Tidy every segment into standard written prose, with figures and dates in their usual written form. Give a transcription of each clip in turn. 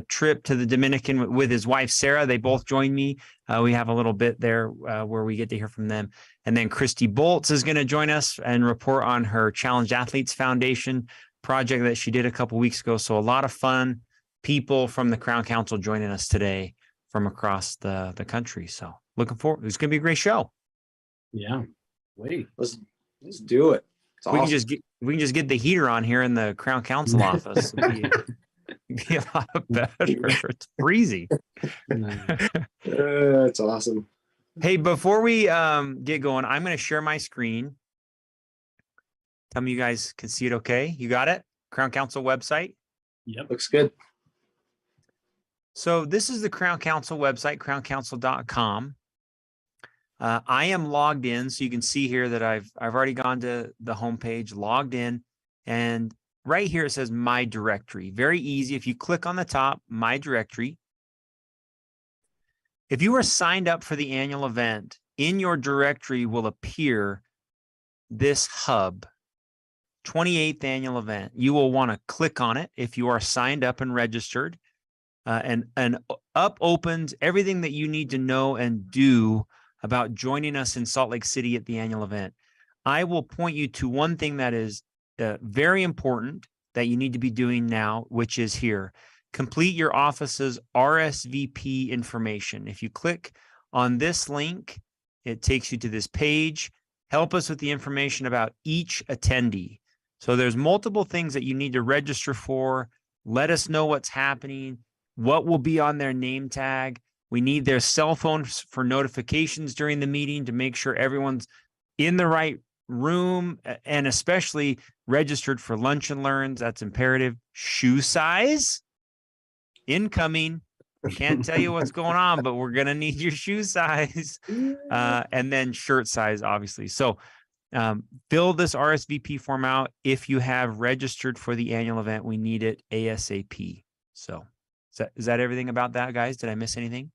trip to the Dominican with his wife, Sarah. They both joined me. We have a little bit there where we get to hear from them. And then Christy Bolts is going to join us and report on her Challenged Athletes Foundation project that she did a couple weeks ago. So a lot of fun people from the Crown Council joining us today from across the country. So looking forward. It's going to be a great show. Yeah. Wait. Let's do it. It's we awesome. can just get the heater on here in the Crown Council office. It'd be a lot better. It's breezy. It's awesome. Hey, before we get going, I'm going to share my screen. Tell me you guys can see it okay. You got it? Crown Council website? Yep. Looks good. So this is the Crown Council website, crowncouncil.com. I am logged in, so you can see here that I've already gone to the homepage, logged in, and right here it says My Directory. Very easy. If you click on the top, My Directory. If you are signed up for the annual event, in your directory will appear this hub, 28th annual event. You will want to click on it if you are signed up and registered, and up opens everything that you need to know and do about joining us in Salt Lake City at the annual event. I will point you to one thing that is very important that you need to be doing now, which is here. Complete your office's RSVP information. If you click on this link, it takes you to this page. Help us with the information about each attendee. So there's multiple things that you need to register for. Let us know what's happening, what will be on their name tag. We need their cell phones for notifications during the meeting to make sure everyone's in the right room, and especially registered for lunch and learns. That's imperative. Shoe size, incoming. Can't tell you what's going on, but we're going to need your shoe size. And then shirt size, obviously. So fill this RSVP form out. If you have registered for the annual event, we need it ASAP. So is that everything about that, guys? Did I miss anything?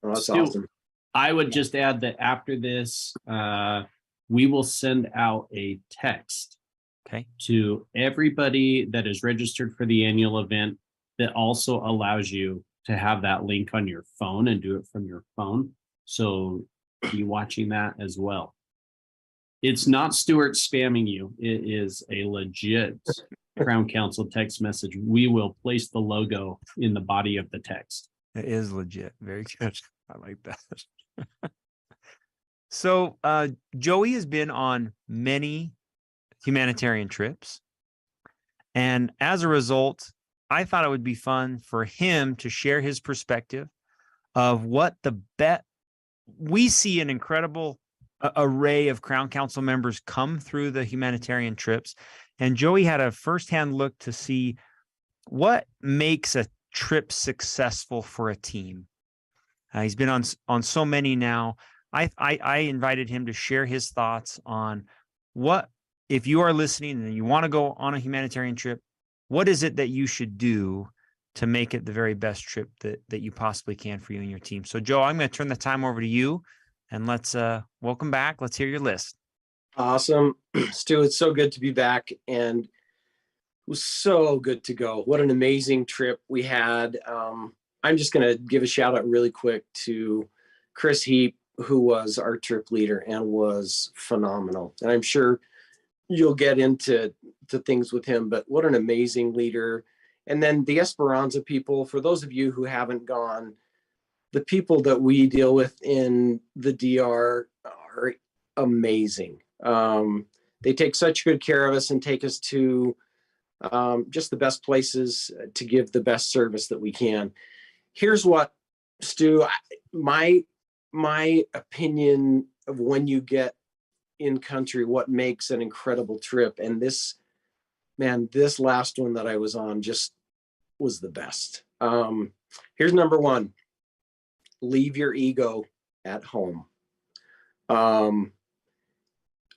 Oh, that's awesome. I would just add that after this, we will send out a text to everybody that is registered for the annual event that also allows you to have that link on your phone and do it from your phone. So be watching that as well. It's not Stuart spamming you. It is a legit Crown Council text message. We will place the logo in the body of the text. It is legit. Very good. I like that. So Joey has been on many humanitarian trips. And as a result, I thought it would be fun for him to share his perspective of what we see an incredible array of Crown Council members come through the humanitarian trips. And Joey had a firsthand look to see what makes a trip successful for a team. He's been on so many now. I invited him to share his thoughts on what, if you are listening and you want to go on a humanitarian trip, what is it that you should do to make it the very best trip that you possibly can for you and your team? So Joe, I'm going to turn the time over to you, and let's welcome back. Let's hear your list. Awesome. Stu, it's so good to be back, and it was so good to go. What an amazing trip we had. I'm just going to give a shout out really quick to Chris Heap, who was our trip leader and was phenomenal. And I'm sure you'll get into things with him, but what an amazing leader. And then the Esperanza people, for those of you who haven't gone, the people that we deal with in the DR are amazing. They take such good care of us and take us to just the best places to give the best service that we can. Here's what, Stu, my opinion of when you get in country, what makes an incredible trip. And this last one that I was on just was the best. Here's number one: leave your ego at home.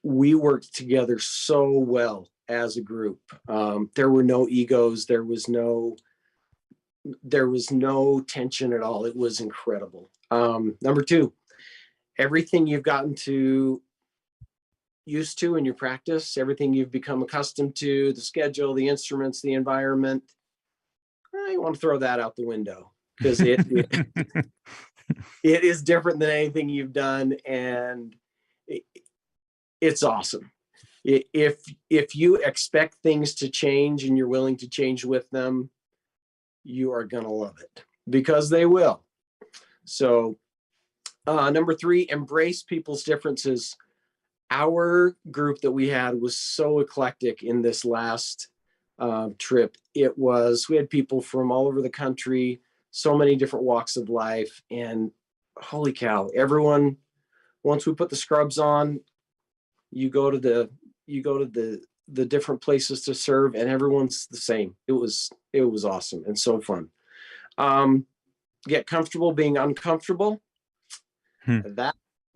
We worked together so well as a group. There were no egos. There was no tension at all. It was incredible. Number two, everything you've gotten used to in your practice, everything you've become accustomed to, the schedule, the instruments, the environment, I want to throw that out the window because it is different than anything you've done, and it's awesome. If you expect things to change and you're willing to change with them, you are going to love it because they will. So number 3, embrace people's differences. Our group that we had was so eclectic in this last trip. We had people from all over the country, so many different walks of life, and holy cow, everyone, once we put the scrubs on, you go to the different places to serve, and everyone's the same. It was awesome and so fun. Get comfortable being uncomfortable.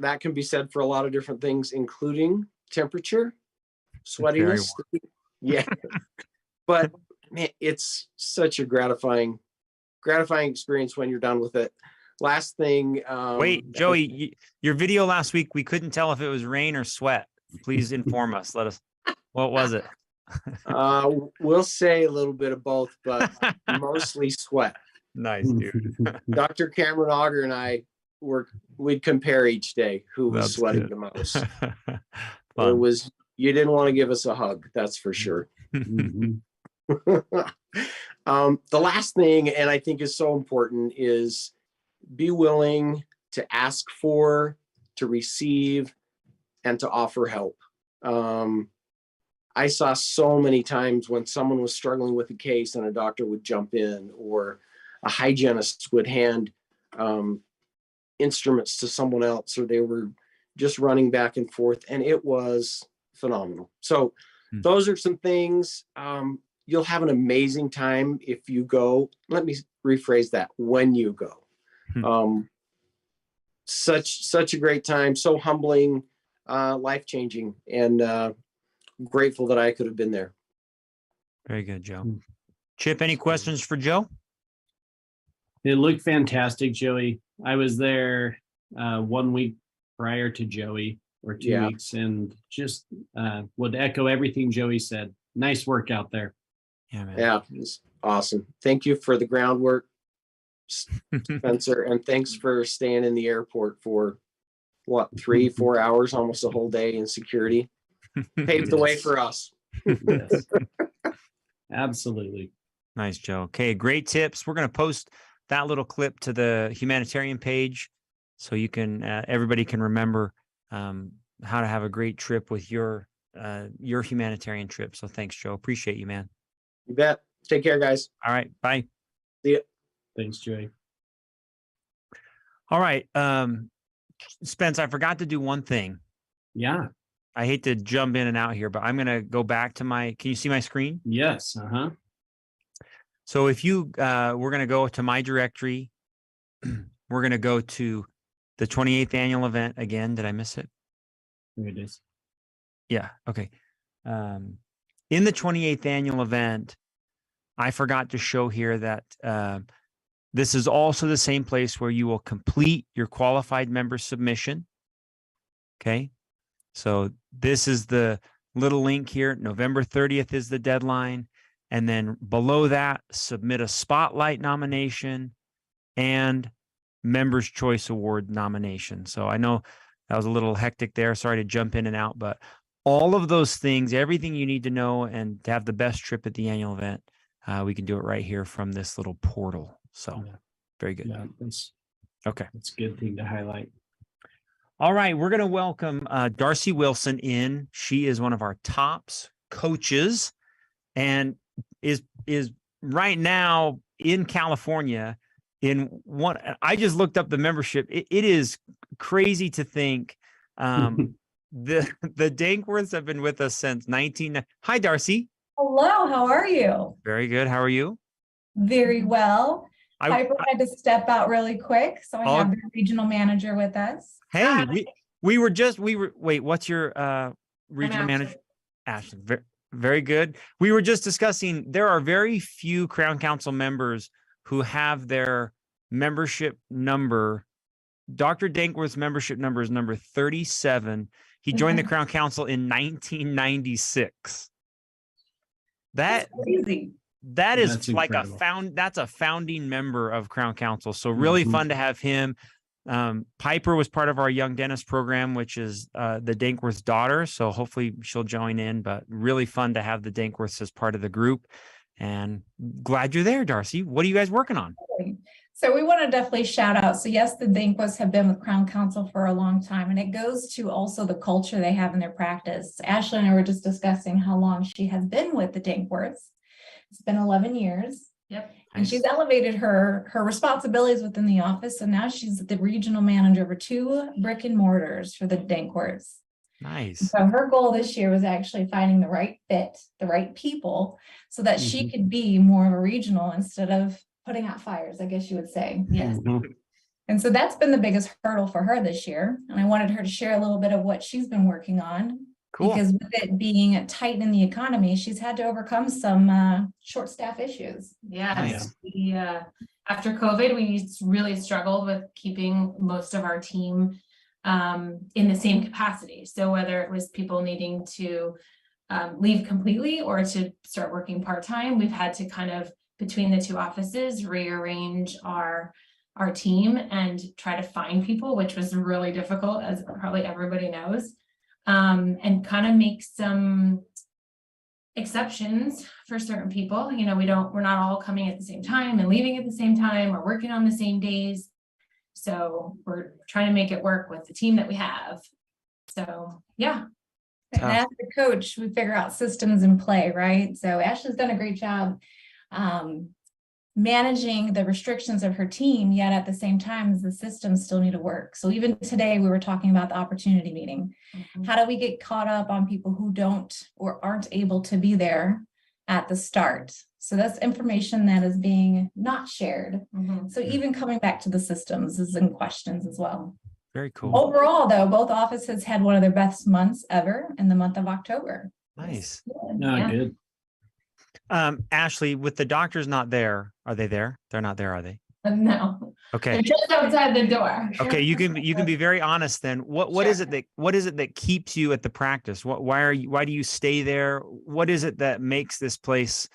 That can be said for a lot of different things, including temperature, sweatiness. Yeah. But man, it's such a gratifying experience when you're done with it. Last thing. Wait, Joey, your video last week, we couldn't tell if it was rain or sweat. Please inform us. What was it? We'll say a little bit of both, but mostly sweat. Nice, dude. Dr. Cameron Auger and I we'd compare each day who was sweating the most. You didn't want to give us a hug, that's for sure. The last thing, and I think is so important, is be willing to ask for, to receive, and to offer help. I saw so many times when someone was struggling with a case and a doctor would jump in, or a hygienist would hand instruments to someone else, or they were just running back and forth, and it was phenomenal. So those are some things. You'll have an amazing time if you go. Let me rephrase that. When you go, such a great time, so humbling, life-changing, and grateful that I could have been there. Very good, Joe. Chip, any questions for Joe? It looked fantastic, Joey. I was there 1 week prior to Joey, or 2 weeks, and just would echo everything Joey said. Nice work out there. Yeah, man. Yeah, it's awesome. Thank you for the groundwork, Spencer, and thanks for staying in the airport for 3-4 hours, almost a whole day in security. Paved the way for us. Yes. Absolutely. Nice, Joe. Okay, great tips. We're going to post that little clip to the humanitarian page so you can everybody can remember how to have a great trip with your humanitarian trip. So thanks, Joe. Appreciate you, man. You bet. Take care, guys. All right, bye. See ya. Thanks, Joey. All right, Spence, I forgot to do one thing. Yeah. I hate to jump in and out here, but I'm going to go back to can you see my screen? Yes. So if we're going to go to my directory, we're going to go to the 28th annual event again. Did I miss it? There it is. Yeah. Okay. In the 28th annual event, I forgot to show here that this is also the same place where you will complete your qualified member submission. Okay. So this is the little link here. November 30th is the deadline. And then below that, submit a spotlight nomination and Members' Choice Award nomination. So I know that was a little hectic there. Sorry to jump in and out, but all of those things, everything you need to know and to have the best trip at the annual event, we can do it right here from this little portal. So very good. Yeah, that's a good thing to highlight. All right, we're going to welcome Darcy Wilson in. She is one of our TOPS coaches and is right now in California I just looked up the membership. It is crazy to think the Dankworths have been with us since Hi, Darcy. Hello, how are you? Very good. How are you? Very well. Piper had to step out really quick, so I have the regional manager with us. Hey, wait, what's your regional manager? Ashley. Very good. We were just discussing, there are very few Crown Council members who have their membership number. Dr. Dankworth's membership number is number 37. He joined the Crown Council in 1996. That's crazy. that is That's like incredible. that's a founding member of Crown Council. So really Mhm. fun to have him. Piper was part of our young dentist program, which is the Dankworth's daughter. So hopefully she'll join in, but really fun to have the Dankworths as part of the group. And glad you're there, Darcy. What are you guys working on? So we want to definitely shout out. So yes, the Dankworths have been with Crown Council for a long time, and it goes to also the culture they have in their practice. Ashley and I were just discussing how long she has been with the Dankworths. It's been 11 years. Yep. And she's elevated her responsibilities within the office. So now she's the regional manager over 2 brick and mortars for the Dankworths. Nice. So her goal this year was actually finding the right fit, the right people, so that she could be more of a regional instead of putting out fires, I guess you would say. Yes. And so that's been the biggest hurdle for her this year. And I wanted her to share a little bit of what she's been working on. Cool. Because with it being tight in the economy, she's had to overcome some short staff issues. Yes. We, after COVID, we really struggled with keeping most of our team in the same capacity. So whether it was people needing to leave completely or to start working part-time, we've had to kind of, between the 2 offices, rearrange our team and try to find people, which was really difficult, as probably everybody knows. And kind of make some exceptions for certain people. You know, we're not all coming at the same time and leaving at the same time or working on the same days. So we're trying to make it work with the team that we have. So, yeah. And as the coach, we figure out systems in play, right? So Ashley's done a great job managing the restrictions of her team, yet at the same time, the systems still need to work. So even today, we were talking about the opportunity meeting. How do we get caught up on people who don't or aren't able to be there at the start? So that's information that is being not shared. So even coming back to the systems is in questions as well. Very cool. Overall, though, both offices had one of their best months ever in the month of October. Nice. Good. Ashley, with the doctors not there, are they there? They're not there, are they? No. Okay. They're just outside the door. Okay, you can be very honest then. What is it that keeps you at the practice? Why do you stay there? What is it that makes this place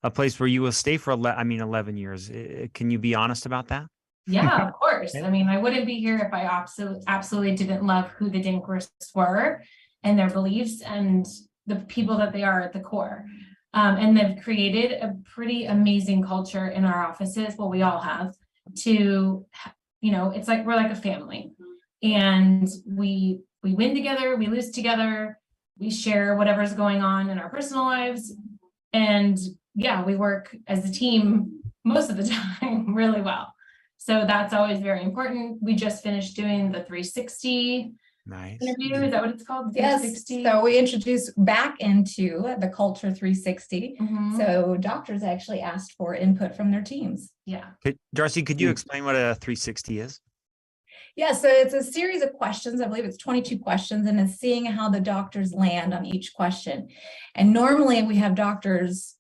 a place where you will stay for 11 years? Can you be honest about that? Yeah, of course. I mean, I wouldn't be here if I absolutely didn't love who the Dankworths were and their beliefs and the people that they are at the core. And they've created a pretty amazing culture in our offices. Well, we all have to, it's like, we're like a family, and we win together, we lose together, we share whatever's going on in our personal lives. And yeah, we work as a team most of the time really well. So that's always very important. We just finished doing the 360 interview. Is that what it's called? Yes. So we introduced back into the Culture 360. So doctors actually asked for input from their teams. Yeah. Darcy, could you explain what a 360 is? Yeah, so it's a series of questions. I believe it's 22 questions, and it's seeing how the doctors land on each question. And normally we have doctors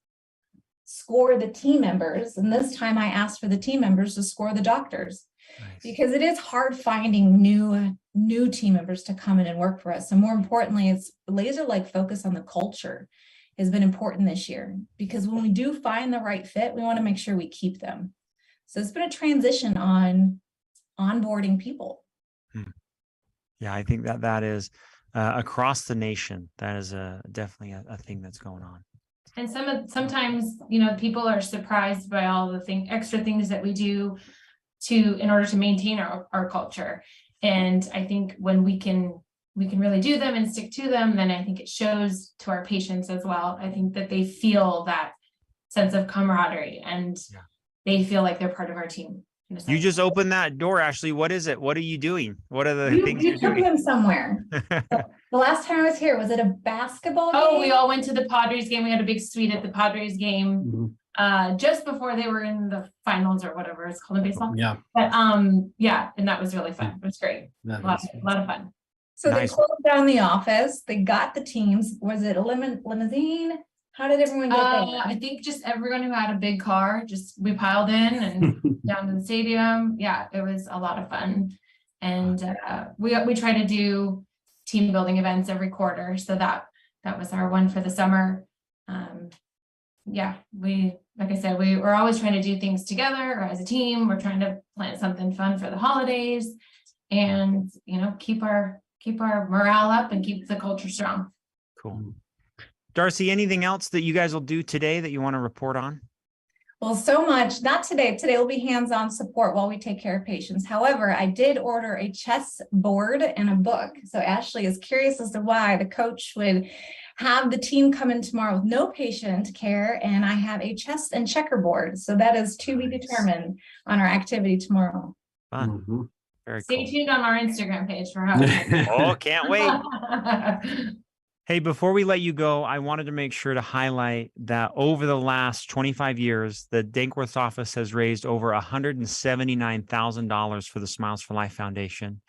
score the team members, and this time I asked for the team members to score the doctors. Nice. Because it is hard finding new team members to come in and work for us. And more importantly, it's laser-like focus on the culture has been important this year, because when we do find the right fit, we want to make sure we keep them. So it's been a transition on onboarding people. Yeah, I think that is across the nation. That is definitely a thing that's going on. And sometimes, people are surprised by all the extra things that we do in order to maintain our culture. And I think when we can really do them and stick to them, then I think it shows to our patients as well. I think that they feel that sense of camaraderie, and they feel like they're part of our team. You just opened that door, Ashley. What is it? What are you doing? What are the things you took them somewhere? The last time I was here, was it a basketball game? Oh, we all went to the Padres game. We had a big suite at the Padres game. Just before they were in the finals or whatever it's called in baseball. Yeah. But and that was really fun. It was great. A lot of fun. So they closed down the office. They got the teams. Was it a limousine? How did everyone get there? I think just everyone who had a big car, we piled in and down to the stadium. Yeah, it was a lot of fun. And we try to do team building events every quarter. So that was our one for the summer. yeah, like I said, we're always trying to do things together or as a team. We're trying to plan something fun for the holidays and, keep our morale up and keep the culture strong. Cool. Darcy, anything else that you guys will do today that you want to report on? Well, so much, not today. Today will be hands-on support while we take care of patients. However, I did order a chess board and a book. So Ashley is curious as to why the coach would have the team come in tomorrow with no patient care, and I have a chess and checkerboard. So that is to be determined on our activity tomorrow. Fun. Mhm. Very Stay cool. tuned on our Instagram page for how. Oh, can't wait. Hey, before we let you go, I wanted to make sure to highlight that over the last 25 years, the Dankworth office has raised over $179,000 for the Smiles for Life Foundation.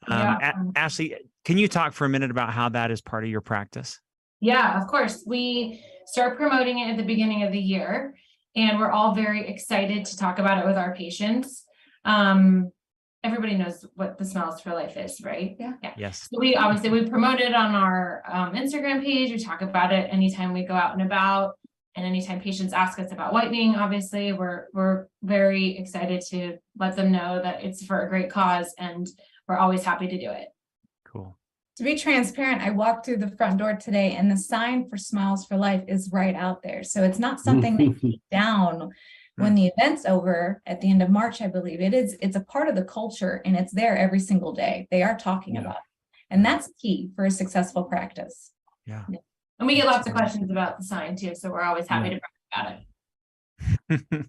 Yeah. Ashley, can you talk for a minute about how that is part of your practice? Yeah, of course. We start promoting it at the beginning of the year, and we're all very excited to talk about it with our patients. Everybody knows what the Smiles for Life is, right? Yeah. Yes. So we promote it on our Instagram page. We talk about it anytime we go out and about, and anytime patients ask us about whitening. Obviously, we're very excited to let them know that it's for a great cause, and we're always happy to do it. Cool. To be transparent, I walked through the front door today and the sign for Smiles for Life is right out there. So it's not something they take down when the event's over at the end of March, I believe. It's a part of the culture and it's there every single day. They are talking about it. And that's key for a successful practice. Yeah. And we get lots of questions about the sign too. So we're always happy to talk about it.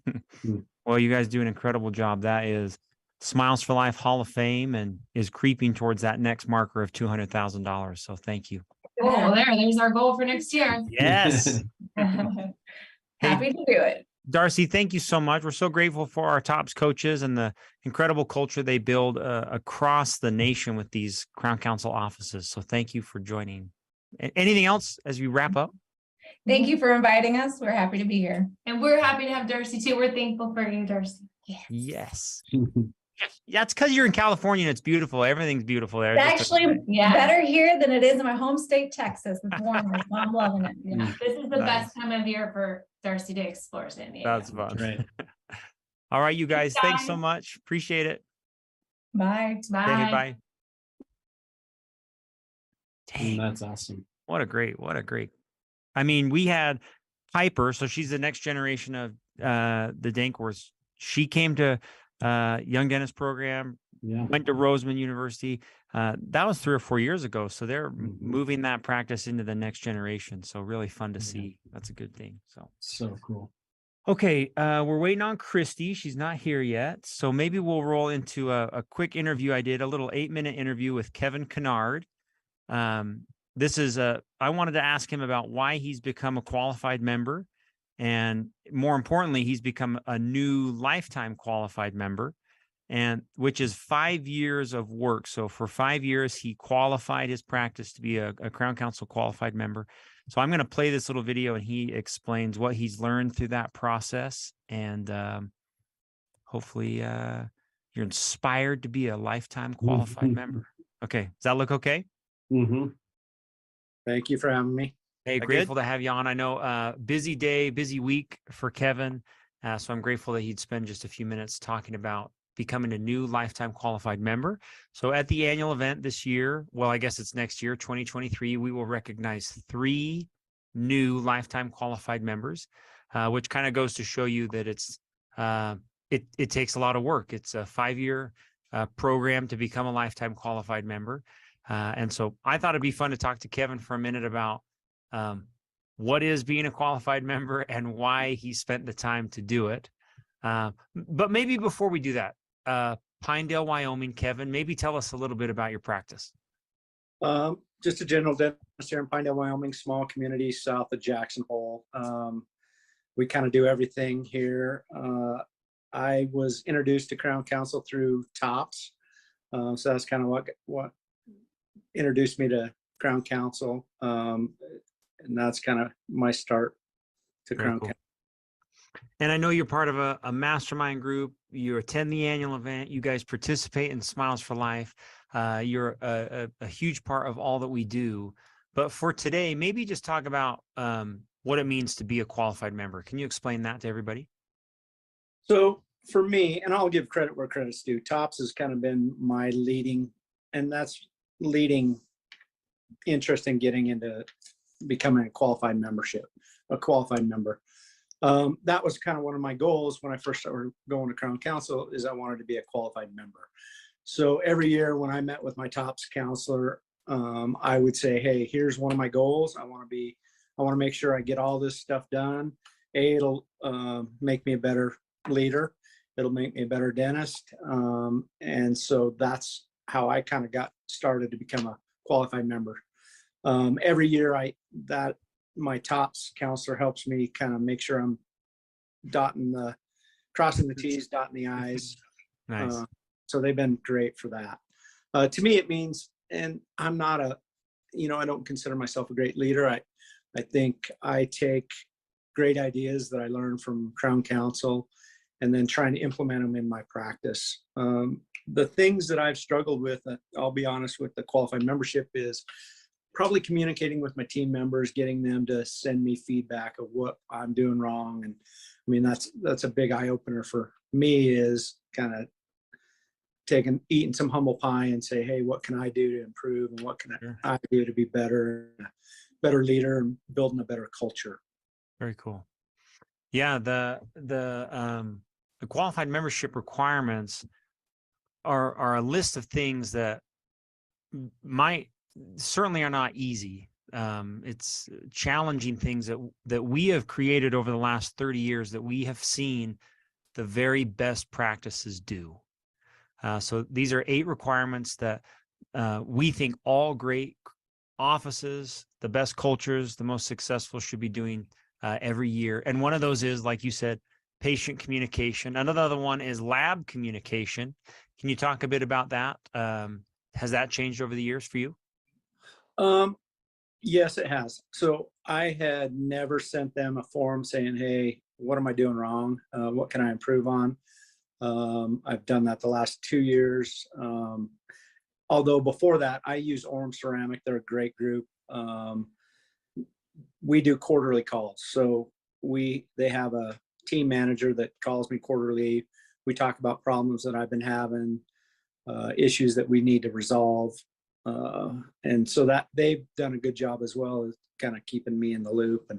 Well, you guys do an incredible job. That is Smiles for Life Hall of Fame and is creeping towards that next marker of $200,000. So thank you. Cool. Well, there's our goal for next year. Yes. Happy to do it. Darcy, thank you so much. We're so grateful for our TOPS coaches and the incredible culture they build across the nation with these Crown Council offices. So thank you for joining. Anything else as we wrap up? Thank you for inviting us. We're happy to be here. And we're happy to have Darcy too. We're thankful for you, Darcy. Yes. Yeah, it's because you're in California and it's beautiful. Everything's beautiful there. It's actually better here than it is in my home state, Texas. It's warmer, so I'm loving it. Yeah. This is the best time of year for Darcy to explore San Diego. That's fun. Right. All right, you guys. Thanks so much. Appreciate it. Bye. Bye. Okay, bye. Dang, That's awesome. what a great. I mean, we had Piper, so she's the next generation of the Dankworths. She came to Young Dentist program, Yeah. went to Roseman University. That was 3 or 4 years ago. So they're moving that practice into the next generation. So really fun to see. That's a good thing. So cool. Okay, we're waiting on Christy. She's not here yet. So maybe we'll roll into a quick interview I did, a little 8-minute interview with Kevin Kennard. I wanted to ask him about why he's become a qualified member. And more importantly, he's become a new lifetime qualified member, and which is 5 years of work. So for 5 years, he qualified his practice to be a Crown Council qualified member. So I'm going to play this little video and he explains what he's learned through that process. And hopefully you're inspired to be a lifetime qualified member. Okay. Does that look okay? Mm-hmm. Thank you for having me. Hey, grateful to have you on. I know busy day, busy week for Kevin. So I'm grateful that he'd spend just a few minutes talking about becoming a new lifetime qualified member. So at the annual event this year, well, I guess it's next year, 2023, we will recognize 3 new lifetime qualified members, which kind of goes to show you that it takes a lot of work. It's a 5-year program to become a lifetime qualified member. And so I thought it'd be fun to talk to Kevin for a minute about what is being a qualified member and why he spent the time to do it. But maybe before we do that, Pinedale, Wyoming, Kevin, maybe tell us a little bit about your practice. Just a general dentist here in Pinedale, Wyoming, small community south of Jackson Hole. We kind of do everything here. I was introduced to Crown Council through TOPS. So that's kind of what introduced me to Crown Council. And that's kind of my start to Crown Council. And I know you're part of a mastermind group. You attend the annual event. You guys participate in Smiles for Life. You're a huge part of all that we do. But for today, maybe just talk about what it means to be a qualified member. Can you explain that to everybody? So for me, and I'll give credit where credit's due, TOPS has kind of been my leading, and that's leading interest in getting into becoming a qualified member. That was kind of one of my goals when I first started going to Crown Council, is I wanted to be a qualified member. So every year when I met with my TOPS counselor, I would say, hey, here's one of my goals. I want to make sure I get all this stuff done. It'll make me a better leader. It'll make me a better dentist. And so that's how I kind of got started to become a qualified member. Every year my TOPS counselor helps me kind of make sure I'm crossing the T's, dotting the I's. Nice. So they've been great for that. To me, it means, and I'm not I don't consider myself a great leader. I think I take great ideas that I learned from Crown Council and then trying to implement them in my practice. The things that I've struggled with, I'll be honest, with the qualified membership is probably communicating with my team members, getting them to send me feedback of what I'm doing wrong. And I mean, that's a big eye opener for me, is kind of eating some humble pie and say, hey, what can I do to improve, and what can I do to be better leader and building a better culture. Very cool. Yeah, the qualified membership requirements are a list of things that certainly are not easy. It's challenging things that we have created over the last 30 years that we have seen the very best practices do. So these are 8 requirements that we think all great offices, the best cultures, the most successful should be doing every year. And one of those is, like you said, patient communication. Another one is lab communication. Can you talk a bit about that? Has that changed over the years for you? Yes, it has. So I had never sent them a form saying, hey, what am I doing wrong? What can I improve on? I've done that the last 2 years. Although before that, I use Orem Ceramic. They're a great group. We do quarterly calls. So they have a team manager that calls me quarterly. We talk about problems that I've been having, issues that we need to resolve. And so that they've done a good job as well as kind of keeping me in the loop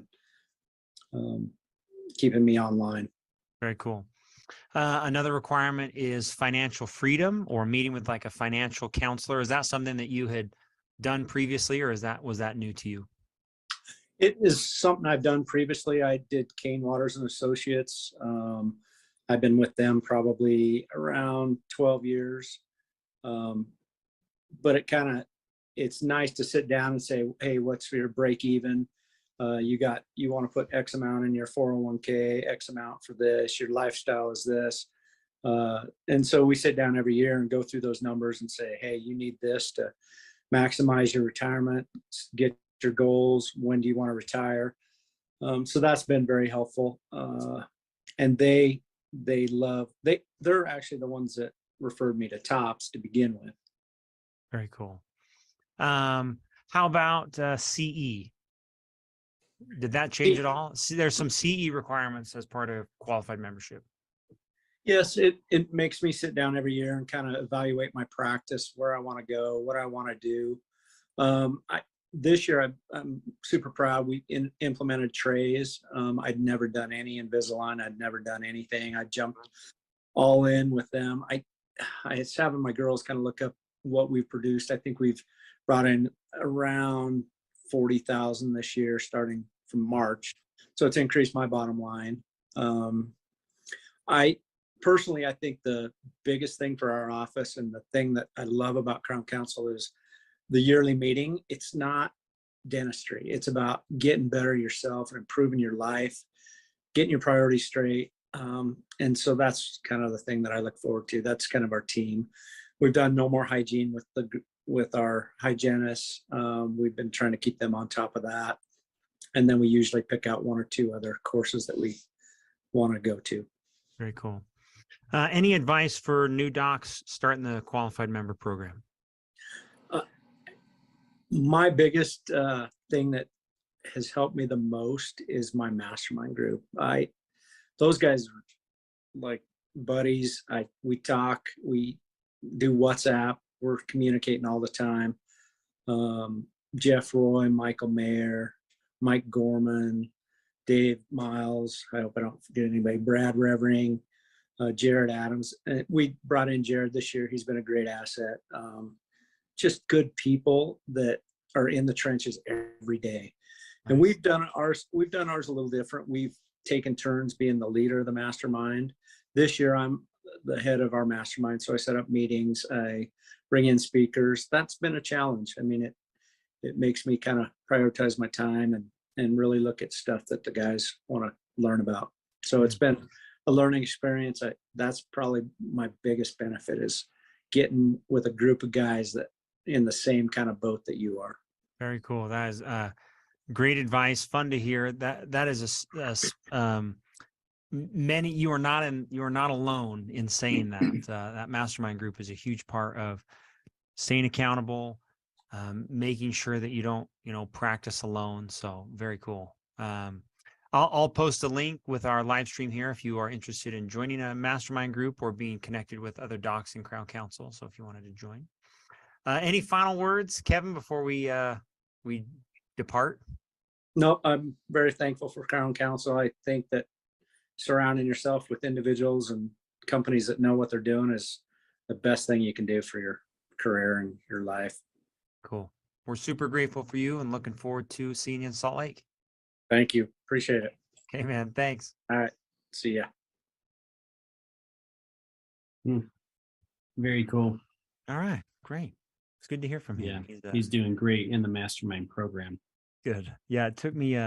and keeping me online. Very cool. Another requirement is financial freedom, or meeting with like a financial counselor. Is that something that you had done previously, or was that new to you? It is something I've done previously. I did Kane Waters and Associates. I've been with them probably around 12 years. But it's nice to sit down and say, hey, what's your break even? You want to put X amount in your 401k, X amount for this, your lifestyle is this. And so we sit down every year and go through those numbers and say, hey, you need this to maximize your retirement, get your goals. When do you want to retire? So that's been very helpful. And they're actually the ones that referred me to TOPS to begin with. Very cool. How about CE? Did that change at all? See, there's some CE requirements as part of qualified membership. Yes, it makes me sit down every year and kind of evaluate my practice, where I want to go, what I want to do. This year, I'm super proud. We implemented trays. I'd never done any Invisalign. I'd never done anything. I jumped all in with them. I was having my girls kind of look up what we've produced. I think we've brought in around 40,000 this year, starting from March. So it's increased my bottom line. I think the biggest thing for our office, and the thing that I love about Crown Council, is the yearly meeting. It's not dentistry. It's about getting better yourself and improving your life, getting your priorities straight. And so that's kind of the thing that I look forward to. That's kind of our team. We've done No More Hygiene with our hygienists. We've been trying to keep them on top of that. And then we usually pick out 1 or 2 other courses that we want to go to. Very cool. Any advice for new docs starting the qualified member program? My biggest thing that has helped me the most is my mastermind group. Those guys are like buddies. We talk, we do WhatsApp, we're communicating all the time. Jeff Roy, Michael Mayer, Mike Gorman, Dave Miles. I hope I don't forget anybody. Brad Revering, Jared Adams. We brought in Jared this year. He's been a great asset. Just good people that are in the trenches every day. And we've done ours a little different. We've taken turns being the leader of the mastermind. This year, I'm the head of our mastermind. So I set up meetings, I bring in speakers. That's been a challenge. I mean, it makes me kind of prioritize my time and really look at stuff that the guys want to learn about. So it's been a learning experience. That's probably my biggest benefit, is getting with a group of guys that in the same kind of boat that you are. Very cool. That is great advice. Fun to hear. That is you are not alone in saying that. That mastermind group is a huge part of staying accountable, making sure that you don't, practice alone. So very cool. I'll post a link with our live stream here if you are interested in joining a mastermind group or being connected with other docs in Crown Council. So if you wanted to join. Any final words, Kevin, before we depart? No, I'm very thankful for Crown Council. I think that surrounding yourself with individuals and companies that know what they're doing is the best thing you can do for your career and your life. Cool. We're super grateful for you and looking forward to seeing you in Salt Lake. Thank you. Appreciate it. Okay, man. Thanks. All right. See ya. Very cool. All right. Great. It's good to hear from him. Yeah, he's doing great in the mastermind program. Good. Yeah, it took me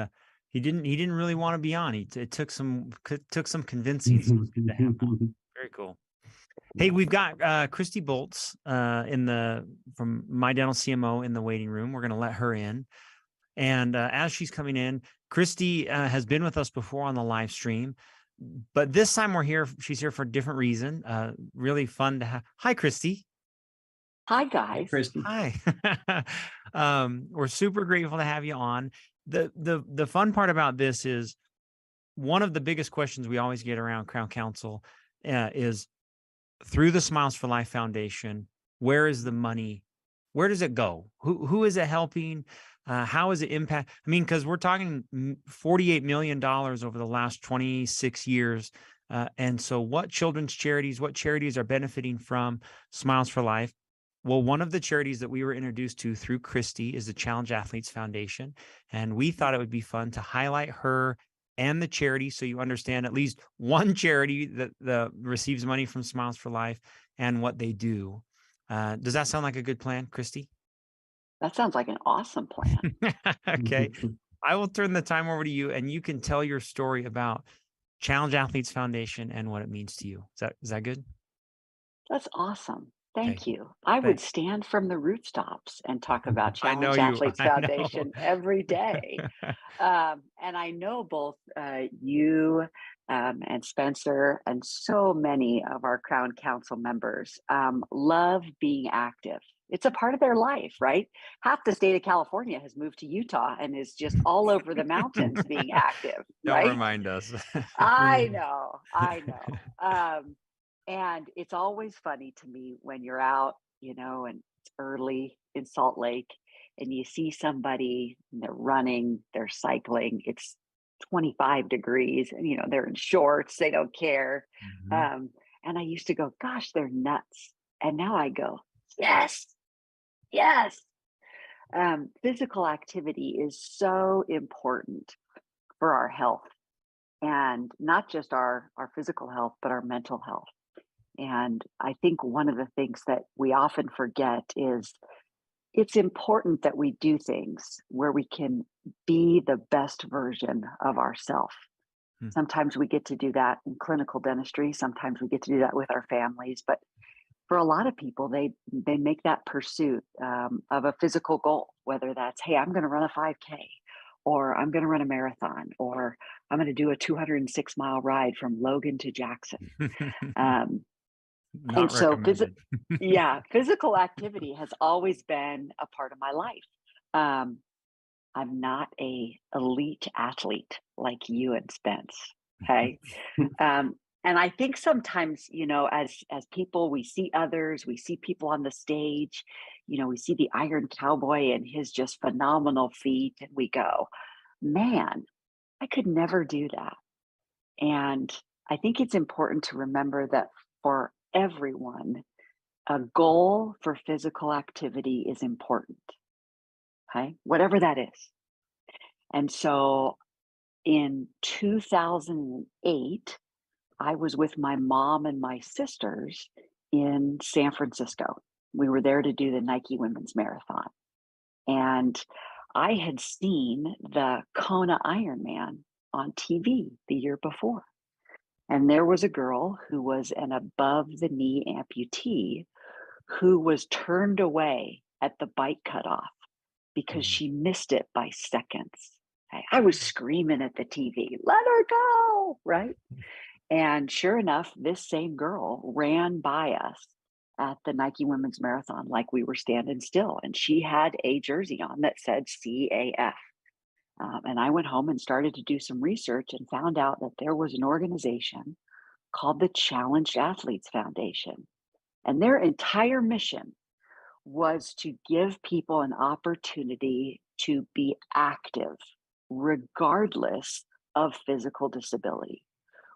he didn't really want to be on. It took some convincing. So it's good to have on. Very cool. Hey, we've got Christy Bolts from My Dental CMO in the waiting room. We're going to let her in. And as she's coming in, Christy has been with us before on the live stream, but this time she's here for a different reason. Really fun to have. Hi, Christy. Hi, guys. Christy. Hi. We're super grateful to have you on. The fun part about this is one of the biggest questions we always get around Crown Council is, through the Smiles for Life Foundation, where is the money? Where does it go? Who is it helping? How is it impact? I mean, because we're talking $48 million over the last 26 years. And so what charities are benefiting from Smiles for Life? Well, one of the charities that we were introduced to through Christy is the Challenge Athletes Foundation. And we thought it would be fun to highlight her and the charity, so you understand at least one charity that receives money from Smiles for Life and what they do. Does that sound like a good plan, Christy? That sounds like an awesome plan. Okay. I will turn the time over to you, and you can tell your story about Challenge Athletes Foundation and what it means to you. Is that good? That's awesome. Thank Okay. you. I would stand from the rooftops and talk about I know Challenge you- Athletes I know. Foundation every day. And I know both you and Spencer and so many of our Crown Council members love being active. It's a part of their life, right? Half the state of California has moved to Utah and is just all over the mountains being active, Don't right? remind us. I know. And it's always funny to me when you're out, and it's early in Salt Lake and you see somebody, and they're running, they're cycling, it's 25 degrees and, they're in shorts, they don't care. Mhm. And I used to go, gosh, they're nuts. And now I go, yes. Physical activity is so important for our health, and not just our physical health, but our mental health. And I think one of the things that we often forget is it's important that we do things where we can be the best version of ourselves. Sometimes we get to do that in clinical dentistry. Sometimes we get to do that with our families. But for a lot of people, they make that pursuit of a physical goal, whether that's, hey, I'm going to run a 5K, or I'm going to run a marathon, or I'm going to do a 206-mile ride from Logan to Jackson. Not recommended. Physical activity has always been a part of my life. I'm not a elite athlete like you and Spence. Okay. And I think sometimes, as people, we see others, we see people on the stage, we see the Iron Cowboy and his just phenomenal feat, and we go, man, I could never do that. And I think it's important to remember that for everyone, a goal for physical activity is important. Okay, whatever that is. And so in 2008, I was with my mom and my sisters in San Francisco. We were there to do the Nike Women's Marathon. And I had seen the Kona Ironman on TV the year before. And there was a girl who was an above the knee amputee who was turned away at the bike cutoff because she missed it by seconds. I was screaming at the TV, let her go, right? And sure enough, this same girl ran by us at the Nike Women's Marathon like we were standing still. And she had a jersey on that said CAF. And I went home and started to do some research and found out that there was an organization called the Challenged Athletes Foundation. And their entire mission was to give people an opportunity to be active, regardless of physical disability.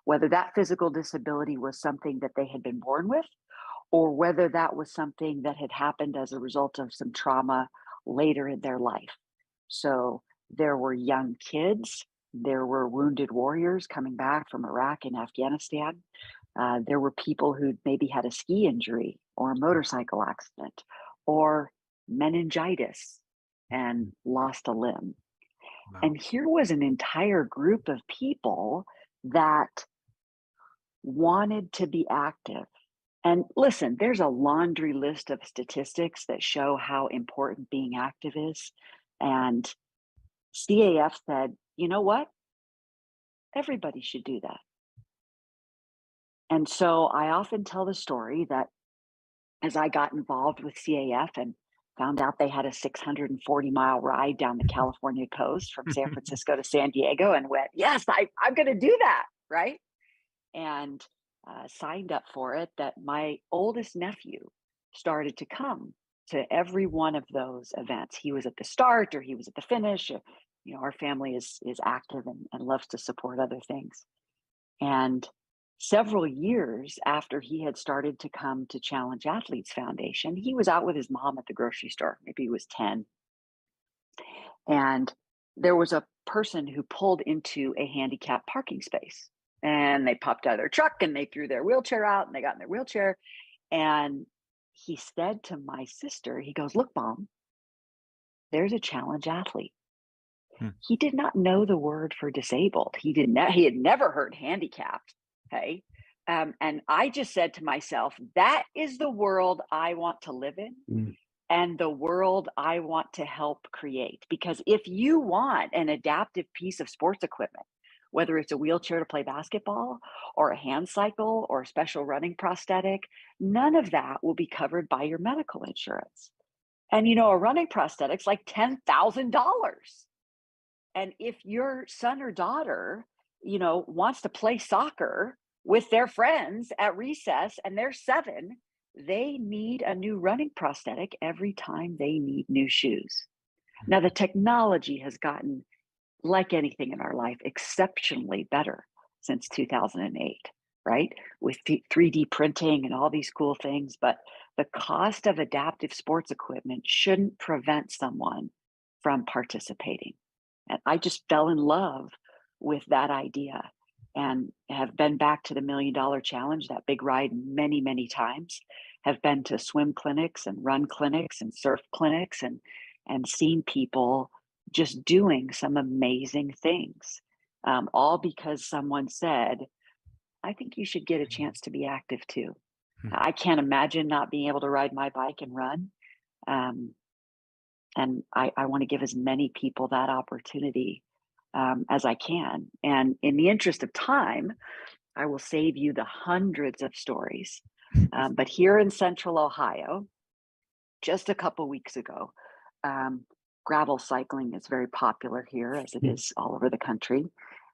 Whether that physical disability was something that they had been born with, or whether that was something that had happened as a result of some trauma later in their life. So there were young kids, there were wounded warriors coming back from Iraq and Afghanistan. There were people who maybe had a ski injury or a motorcycle accident or meningitis and lost a limb. Wow. And here was an entire group of people that wanted to be active. And listen, there's a laundry list of statistics that show how important being active is. And CAF said, you know what? Everybody should do that. And so I often tell the story that as I got involved with CAF and found out they had a 640-mile ride down the California coast from San Francisco to San Diego, and went, yes, I'm going to do that, right? And signed up for it, that my oldest nephew started to come to every one of those events. He was at the start or he was at the finish. Our family is active and loves to support other things. And several years after he had started to come to Challenge Athletes Foundation, he was out with his mom at the grocery store. Maybe he was 10. And there was a person who pulled into a handicapped parking space. And they popped out of their truck and they threw their wheelchair out and they got in their wheelchair. And he said to my sister, he goes, look, Mom, there's a Challenge athlete. He did not know the word for disabled. He had never heard handicapped. Okay. And I just said to myself, that is the world I want to live in and the world I want to help create. Because if you want an adaptive piece of sports equipment, whether it's a wheelchair to play basketball or a hand cycle or a special running prosthetic, none of that will be covered by your medical insurance. And a running prosthetic's like $10,000. And if your son or daughter, wants to play soccer with their friends at recess and they're 7, they need a new running prosthetic every time they need new shoes. Now, the technology has gotten, like anything in our life, exceptionally better since 2008, right? With 3D printing and all these cool things. But the cost of adaptive sports equipment shouldn't prevent someone from participating. And I just fell in love with that idea and have been back to the $1 Million Challenge, that big ride, many, many times. Have been to swim clinics and run clinics and surf clinics and seen people just doing some amazing things, all because someone said, I think you should get a chance to be active too. I can't imagine not being able to ride my bike and run. And I want to give as many people that opportunity as I can. And in the interest of time, I will save you the hundreds of stories. But here in Central Ohio, just a couple weeks ago, gravel cycling is very popular here, as it is all over the country.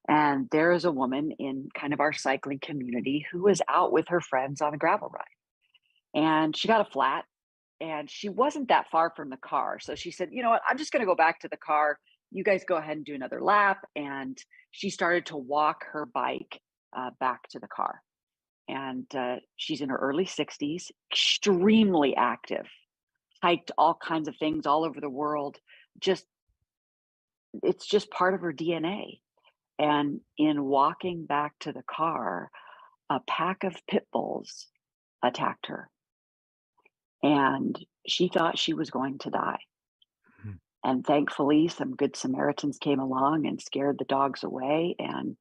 And there is a woman in kind of our cycling community who was out with her friends on a gravel ride. And she got a flat, and she wasn't that far from the car. So she said, you know what, I'm just going to go back to the car. You guys go ahead and do another lap. And she started to walk her bike back to the car. And she's in her early 60s, extremely active, hiked all kinds of things all over the world. It's just part of her DNA. And in walking back to the car, a pack of pit bulls attacked her. And she thought she was going to die. Mhm. And thankfully, some good Samaritans came along and scared the dogs away and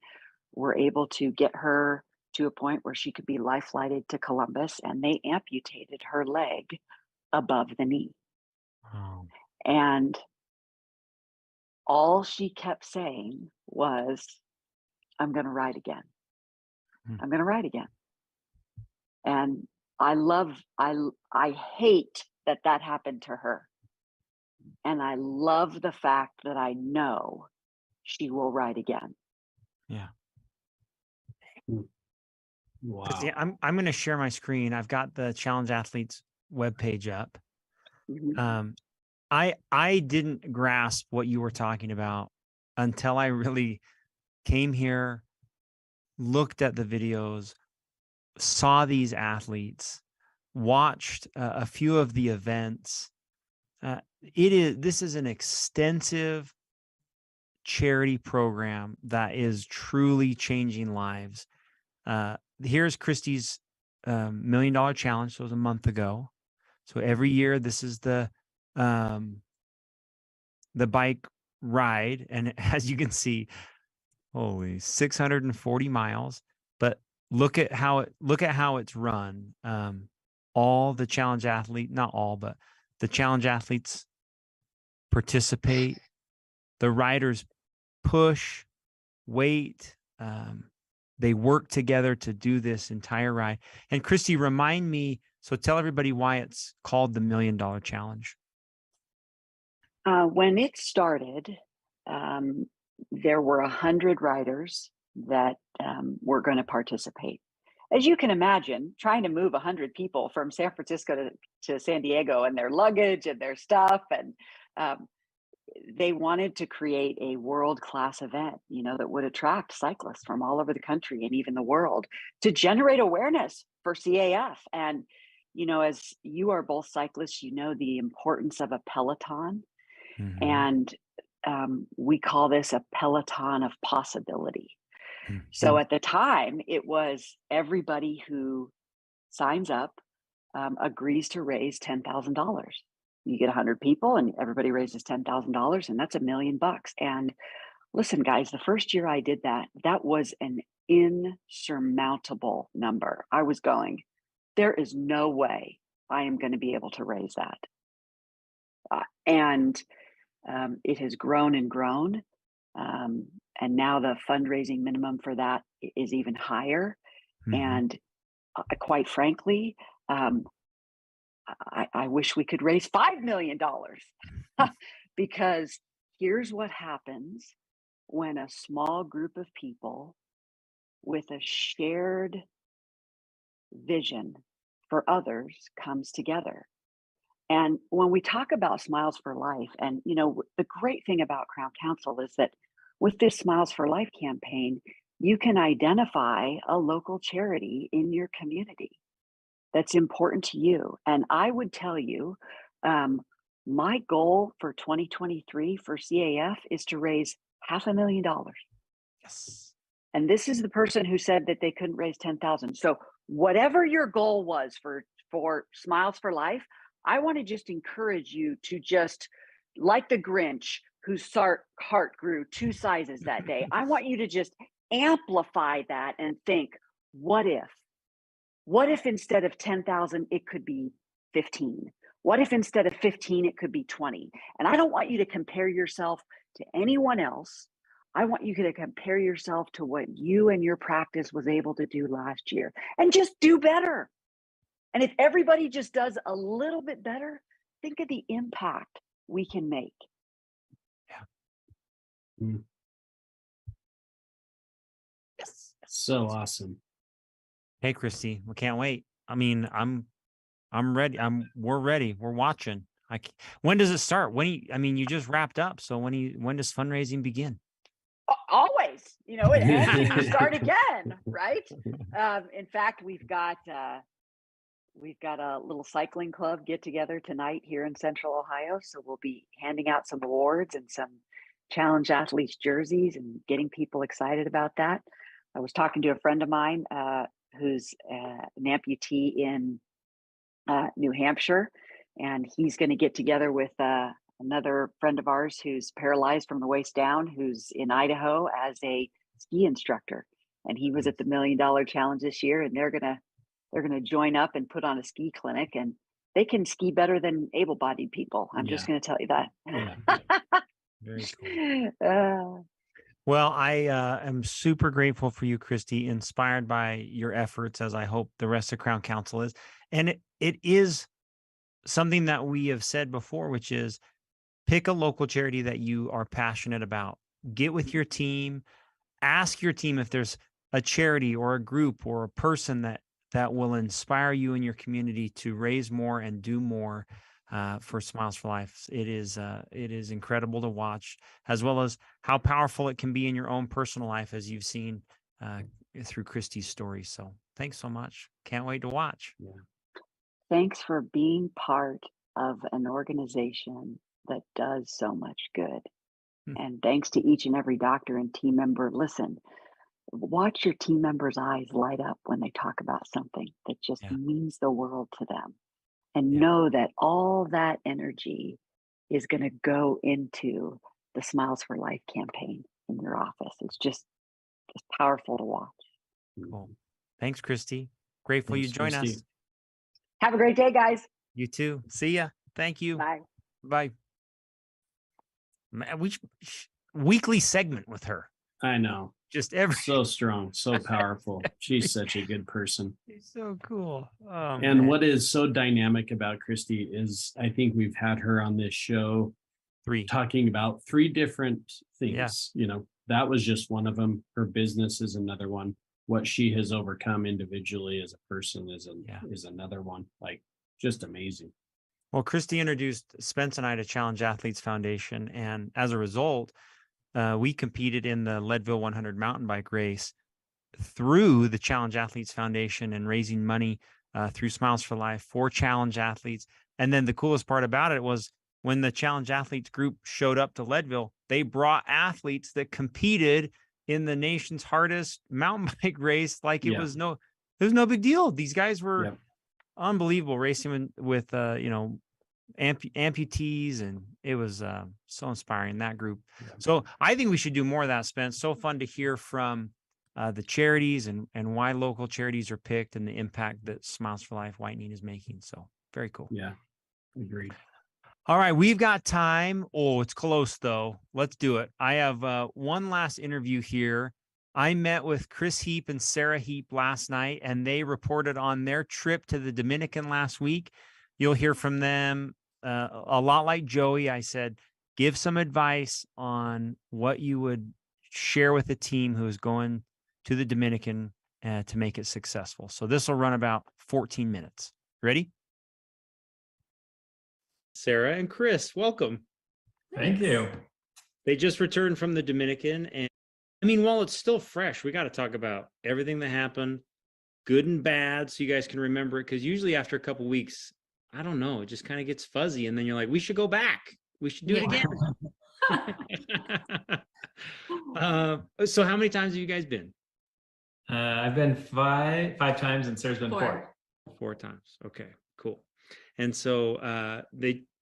were able to get her to a point where she could be life flighted to Columbus, and they amputated her leg above the knee. Oh. And all she kept saying was, I'm going to ride again. Hmm. I'm going to ride again. And I hate that happened to her. And I love the fact that I know she will ride again. Yeah. Wow. Christy, I'm going to share my screen. I've got the Challenge Athletes webpage up. Mhm. I didn't grasp what you were talking about until I really came here, looked at the videos, saw these athletes, watched a few of the events. This is an extensive charity program that is truly changing lives. Here's Christy's $1 million challenge. So it was a month ago. So every year, this is the bike ride, and as you can see, holy 640 miles. But look at how it's run. All the challenge athlete, not all, but the challenge athletes participate. The riders push, wait. They work together to do this entire ride. And Christy, remind me. So tell everybody why it's called the $1 Million Challenge. When it started, there were 100 riders that were going to participate. As you can imagine, trying to move 100 people from San Francisco to San Diego and their luggage and their stuff, and they wanted to create a world-class event, that would attract cyclists from all over the country and even the world to generate awareness for CAF. And, as you are both cyclists, the importance of a peloton. Mm-hmm. And we call this a peloton of possibility. Mm-hmm. So at the time, it was everybody who signs up agrees to raise $10,000. You get 100 people and everybody raises $10,000, and that's $1 million. And listen, guys, the first year I did that was an insurmountable number. I was going, there is no way I am going to be able to raise that. And it has grown and grown. And now the fundraising minimum for that is even higher. Mm-hmm. And quite frankly, I wish we could raise $5 million because here's what happens when a small group of people with a shared vision for others comes together. And when we talk about Smiles for Life, and the great thing about Crown Council is that with this Smiles for Life campaign, you can identify a local charity in your community that's important to you. And I would tell you, my goal for 2023 for CAF is to raise $500,000. Yes. And this is the person who said that they couldn't raise 10,000. So whatever your goal was for Smiles for Life, I want to just encourage you to just, like the Grinch whose heart grew 2 sizes that day, I want you to just amplify that and think, what if? What if instead of 10,000, it could be 15? What if instead of 15, it could be 20? And I don't want you to compare yourself to anyone else. I want you to compare yourself to what you and your practice was able to do last year and just do better. And if everybody just does a little bit better, think of the impact we can make. Yes. So awesome. Hey, Christy, we can't wait. I mean, I'm ready. We're ready. We're watching. When does it start? I mean, you just wrapped up. So when does fundraising begin? Always, you know, it ends and you start again, right? In fact, we've got a little cycling club get together tonight here in Central Ohio. So we'll be handing out some awards and some Challenge Athletes jerseys and getting people excited about that. I was talking to a friend of mine who's an amputee in New Hampshire, and he's going to get together with another friend of ours who's paralyzed from the waist down, who's in Idaho as a ski instructor. And he was at the $1 Million Challenge this year, and they're gonna join up and put on a ski clinic, and they can ski better than able-bodied people. I'm just going to tell you that. Yeah. Very cool. Well, I am super grateful for you, Christy, inspired by your efforts, as I hope the rest of Crown Council is. And it is something that we have said before, which is pick a local charity that you are passionate about. Get with your team. Ask your team if there's a charity or a group or a person that will inspire you in your community to raise more and do more for Smiles for Life. It is incredible to watch, as well as how powerful it can be in your own personal life, as you've seen through Christy's story. So thanks so much. Can't wait to watch. Yeah. Thanks for being part of an organization that does so much good. And thanks to each and every doctor and team member. Listen, watch your team members' eyes light up when they talk about something that just means the world to them. And know that all that energy is going to go into the Smiles for Life campaign in your office. It's powerful to watch. Cool. Thanks, Christy. Grateful you join us. Have a great day, guys. You too. See ya. Thank you. Bye. Bye. Weekly segment with her. I know. Just every so strong, so powerful. She's such a good person. She's so cool. And man. what is so dynamic about Christy is I think we've had her on this show talking about 3 different things. You know, that was just one of them. Her business is another one. What she has overcome individually as a person is another one. Like, just amazing. Well, Christy introduced Spence and I to Challenge Athletes Foundation, and as a result, we competed in the Leadville 100 mountain bike race through the Challenge Athletes Foundation and raising money through Smiles for Life for Challenge Athletes. And then the coolest part about it was when the Challenge Athletes group showed up to Leadville, they brought athletes that competed in the nation's hardest mountain bike race. Like it was no big deal. These guys were unbelievable, racing with amputees, and it was so inspiring, that group. So I think we should do more of that, Spence. So fun to hear from the charities and why local charities are picked and the impact that Smiles for Life Whitening is making. So very cool. Yeah, agreed. All right, we've got time. Oh, it's close though. Let's do it. I have one last interview here. I met with Chris Heap and Sarah Heap last night, and they reported on their trip to the Dominican last week. You'll hear from them a lot like Joey. I said, give some advice on what you would share with a team who is going to the Dominican to make it successful. So this will run about 14 minutes. Ready? Sarah and Chris, welcome. Thank you. They just returned from the Dominican, and I mean, while it's still fresh, we got to talk about everything that happened, good and bad, so you guys can remember it. Because usually after a couple weeks, I don't know, it just kind of gets fuzzy, and then you're like, we should go back. We should do it again. So how many times have you guys been? I've been five times, and Sarah's been four. 4 times. Okay, cool. And so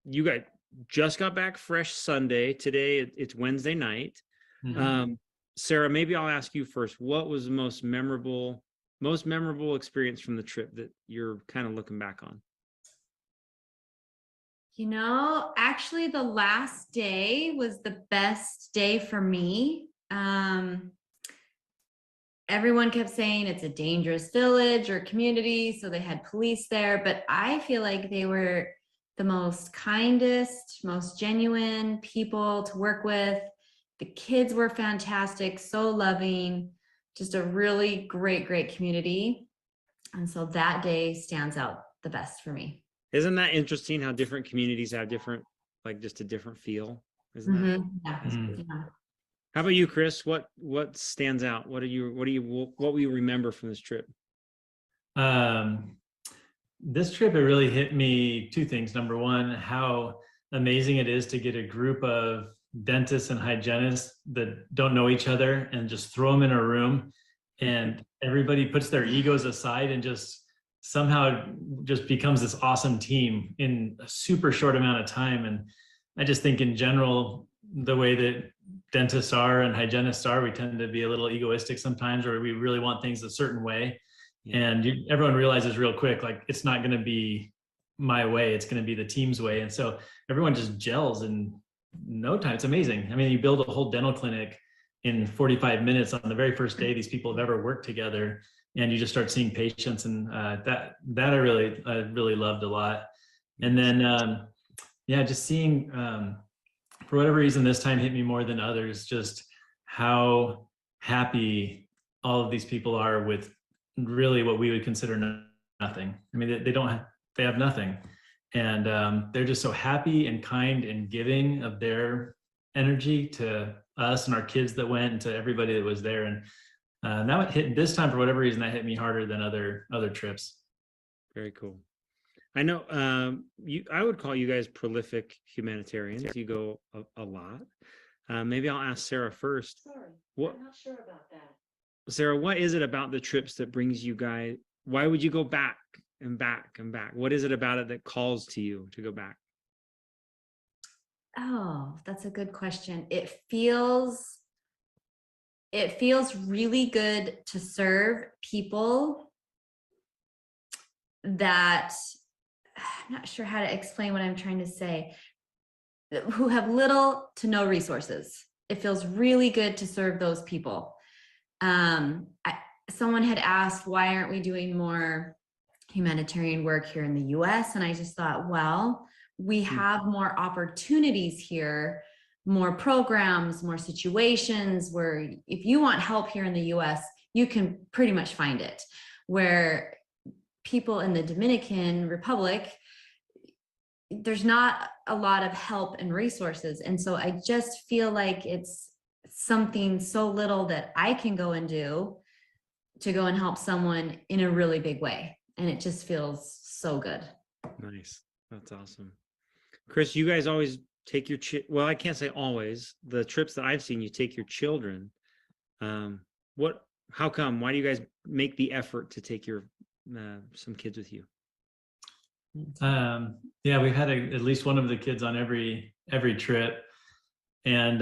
you guys just got back fresh Sunday. Today it's Wednesday night. Mm-hmm. Sarah, maybe I'll ask you first. What was the most memorable experience from the trip that you're kind of looking back on? You know, actually the last day was the best day for me. Everyone kept saying it's a dangerous village or community, so they had police there, but I feel like they were the most kindest, most genuine people to work with. The kids were fantastic, so loving, just a really great community. And so that day stands out the best for me. Isn't that interesting how different communities have different, like just a different feel? Isn't that? Yeah. Mm. Yeah. How about you, Chris? What stands out? What will you remember from this trip? This trip, it really hit me two things. Number one, how amazing it is to get a group of dentists and hygienists that don't know each other and just throw them in a room, and everybody puts their egos aside and just somehow just becomes this awesome team in a super short amount of time. And I just think in general, the way that dentists are and hygienists are, we tend to be a little egoistic sometimes, or we really want things a certain way. And everyone realizes real quick, like, it's not going to be my way, it's going to be the team's way. And so everyone just gels in no time. It's amazing. I mean, you build a whole dental clinic in 45 minutes on the very first day these people have ever worked together, and you just start seeing patients. And that I really loved a lot. And then just seeing, for whatever reason, this time hit me more than others, just how happy all of these people are with really what we would consider nothing. I mean, they have nothing. And they're just so happy and kind and giving of their energy to us and our kids that went, and to everybody that was there. And that hit this time, for whatever reason, that hit me harder than other trips. Very cool. I know I would call you guys prolific humanitarians. You go a lot. Maybe I'll ask Sarah first. Sorry, What, I'm not sure about that. Sarah, what is it about the trips that brings you guys? Why would you go back and back and back? What is it about it that calls to you to go back? Oh, that's a good question. It feels really good to serve people that, I'm not sure how to explain what I'm trying to say, who have little to no resources. It feels really good to serve those people. Someone had asked, why aren't we doing more humanitarian work here in the US? And I just thought, well, we have more opportunities here, more programs, more situations where if you want help here in the US, you can pretty much find it. Where people in the Dominican Republic, there's not a lot of help and resources. And so I just feel like it's something so little that I can go and do to go and help someone in a really big way. And it just feels so good. Nice. That's awesome. Chris, you guys always take your well, I can't say always. The trips that I've seen, you take your children. How come? Why do you guys make the effort to take your some kids with you? We've had at least one of the kids on every trip. And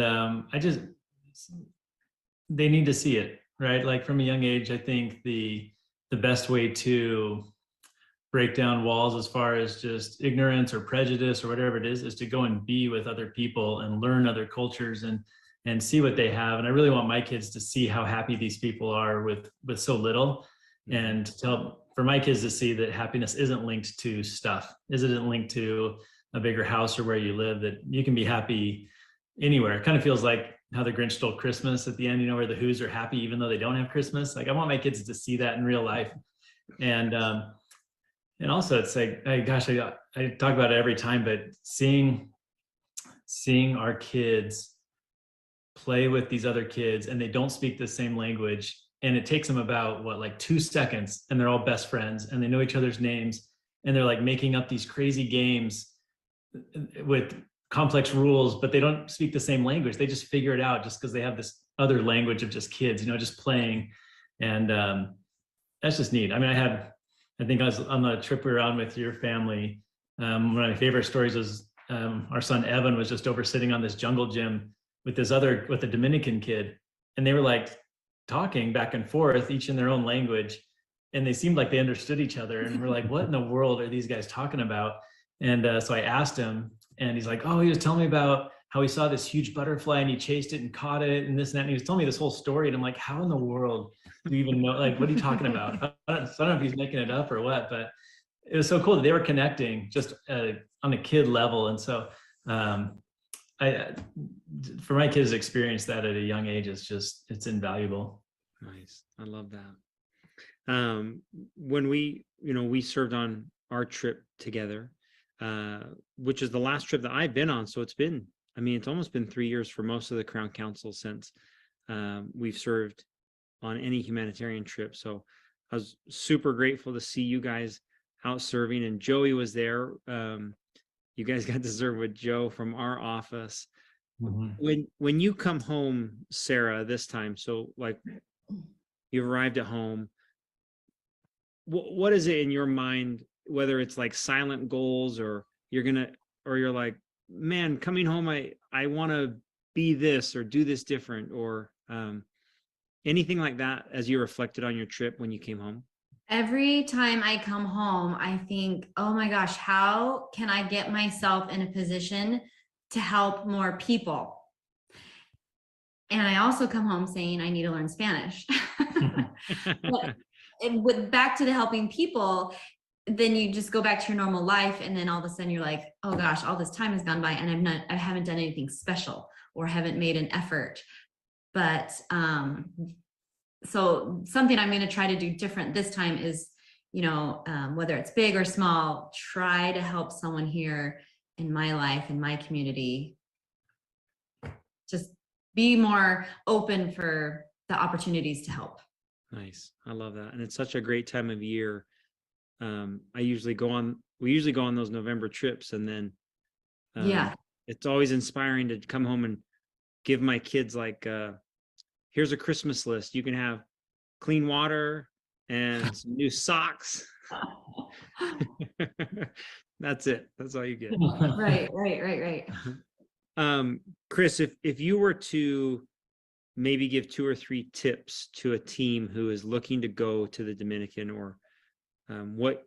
they need to see it, right? Like from a young age, I think the best way to break down walls as far as just ignorance or prejudice or whatever it is to go and be with other people and learn other cultures and see what they have. And I really want my kids to see how happy these people are with so little, and for my kids to see that happiness isn't linked to stuff, isn't linked to a bigger house or where you live, that you can be happy anywhere. It kind of feels like how the Grinch Stole Christmas at the end, where the Who's are happy even though they don't have Christmas. Like, I want my kids to see that in real life. And also it's like, I talk about it every time, but seeing our kids play with these other kids and they don't speak the same language, and it takes them about 2 seconds, and they're all best friends and they know each other's names, and they're like making up these crazy games with complex rules, but they don't speak the same language. They just figure it out just because they have this other language of just kids, just playing. And that's just neat. I mean, I think I was on the trip we were on with your family. One of my favorite stories was our son Evan was just over sitting on this jungle gym with a Dominican kid, and they were like talking back and forth, each in their own language, and they seemed like they understood each other. And we're like, what in the world are these guys talking about? And so I asked him, and he's like, oh, he was telling me about how he saw this huge butterfly and he chased it and caught it and this and that. And he was telling me this whole story. And I'm like, how in the world do you even know? Like, what are you talking about? I don't know if he's making it up or what, but it was so cool that they were connecting just on a kid level. And so for my kids to experience that at a young age, it's invaluable. Nice. I love that. When we served on our trip together, which is the last trip that I've been on. So it's almost been 3 years for most of the Crown Council since we've served on any humanitarian trip. So I was super grateful to see you guys out serving, and Joey was there. You guys got to serve with Joe from our office. Mm-hmm. When you come home, Sarah, this time, so like you've arrived at home, what is it in your mind, whether it's like silent goals or you're like, man, coming home, I want to be this or do this different, or anything like that as you reflected on your trip when you came home? Every time I come home, I think, oh my gosh, how can I get myself in a position to help more people? And I also come home saying I need to learn Spanish. But back to the helping people, then you just go back to your normal life, and then all of a sudden you're like, oh gosh, all this time has gone by and I haven't done anything special or haven't made an effort. But so something I'm going to try to do different this time is, whether it's big or small, try to help someone here in my life, in my community. Just be more open for the opportunities to help. Nice. I love that. And it's such a great time of year. We usually go on those November trips, and then it's always inspiring to come home and give my kids like, here's a Christmas list. You can have clean water and some new socks. That's it. That's all you get. Right. Chris, if you were to maybe give 2 or 3 tips to a team who is looking to go to the Dominican, or what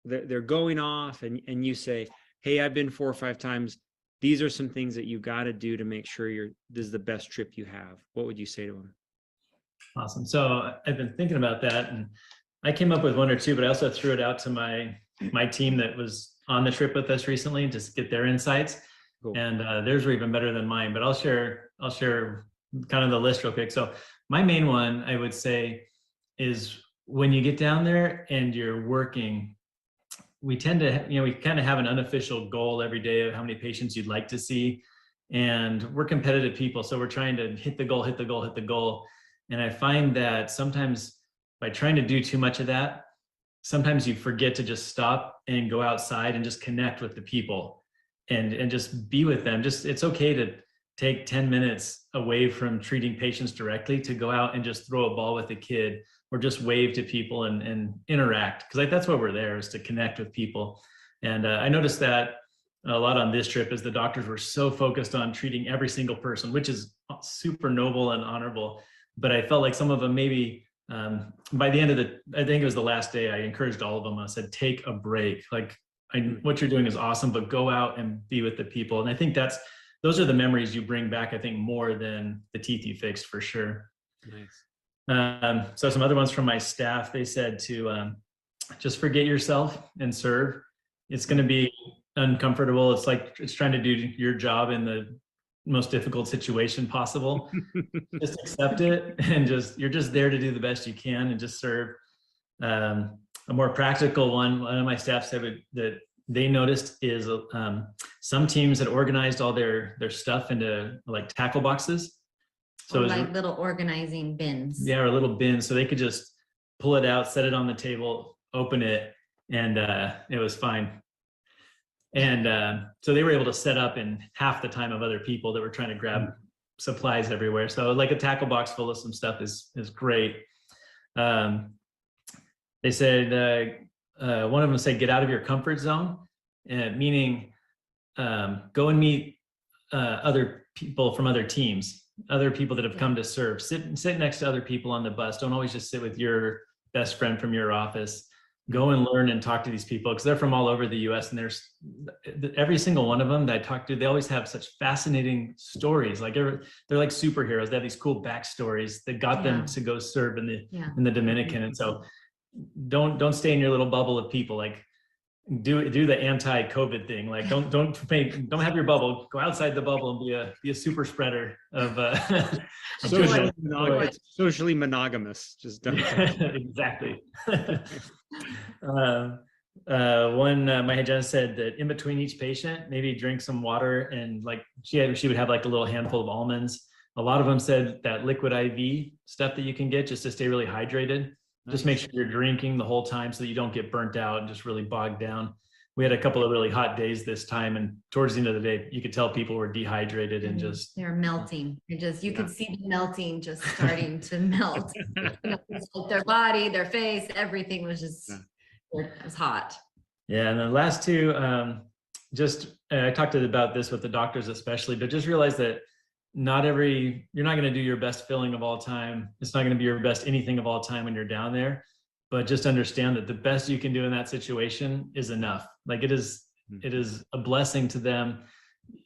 they're going off, and you say, hey, I've been 4 or 5 times. These are some things that you got to do to make sure this is the best trip you have. What would you say to them? Awesome. So I've been thinking about that, and I came up with 1 or 2, but I also threw it out to my team that was on the trip with us recently, just get their insights. Cool. And theirs were even better than mine, but I'll share kind of the list real quick. So my main one, I would say, is when you get down there and you're working, we tend to, we kind of have an unofficial goal every day of how many patients you'd like to see. And we're competitive people. So we're trying to hit the goal. And I find that sometimes by trying to do too much of that, sometimes you forget to just stop and go outside and just connect with the people and just be with them. It's okay to take 10 minutes away from treating patients directly to go out and just throw a ball with a kid, or just wave to people and interact. Because that's what we're there, is to connect with people. And I noticed that a lot on this trip, is the doctors were so focused on treating every single person, which is super noble and honorable. But I felt like some of them maybe by the end of I think it was the last day, I encouraged all of them. I said, take a break. Like, what you're doing is awesome, but go out and be with the people. And I think those are the memories you bring back, I think, more than the teeth you fixed, for sure. Nice. So some other ones from my staff, they said to just forget yourself and serve. It's going to be uncomfortable. It's trying to do your job in the most difficult situation possible. Just accept it, and you're just there to do the best you can and just serve. A more practical one of my staff said that they noticed is some teams had organized all their stuff into like tackle boxes. So like little organizing bins. Yeah, or little bins. So they could just pull it out, set it on the table, open it, and it was fine. And so they were able to set up in half the time of other people that were trying to grab supplies everywhere. So like a tackle box full of some stuff is great. They said, one of them said, get out of your comfort zone, meaning go and meet other people from other teams, other people that have come to serve. Sit next to other people on the bus. Don't always just sit with your best friend from your office. Go and learn and talk to these people, because they're from all over the US, and there's every single one of them that I talk to, they always have such fascinating stories. Like they're like superheroes. They have these cool backstories that got them to go serve in the Dominican. And so don't stay in your little bubble of people. Like, do the anti-COVID thing. Like don't have your bubble. Go outside the bubble and be a super spreader of of Socially, goodness. it's socially monogamous. Just don't. Exactly. My hygienist said that in between each patient, maybe drink some water, and like she would have like a little handful of almonds. A lot of them said that liquid IV stuff that you can get just to stay really hydrated. Just make sure you're drinking the whole time so that you don't get burnt out and just really bogged down. We had a couple of really hot days this time, and towards the end of the day, you could tell people were dehydrated and just they're melting. You could see them melting, just starting to melt. Their body, their face, everything was just it was hot. Yeah, and the last two, I talked about this with the doctors especially, but just realize that you're not going to do your best filling of all time. It's not going to be your best anything of all time when you're down there, but just understand that the best you can do in that situation is enough. Like it is a blessing to them.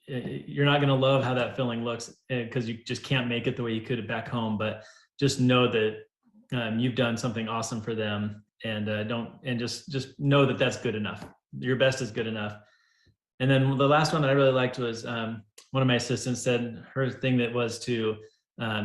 You're not going to love how that filling looks because you just can't make it the way you could back home, but just know that you've done something awesome for them, and just know that that's good enough. Your best is good enough. And then the last one that I really liked was one of my assistants said her thing that was to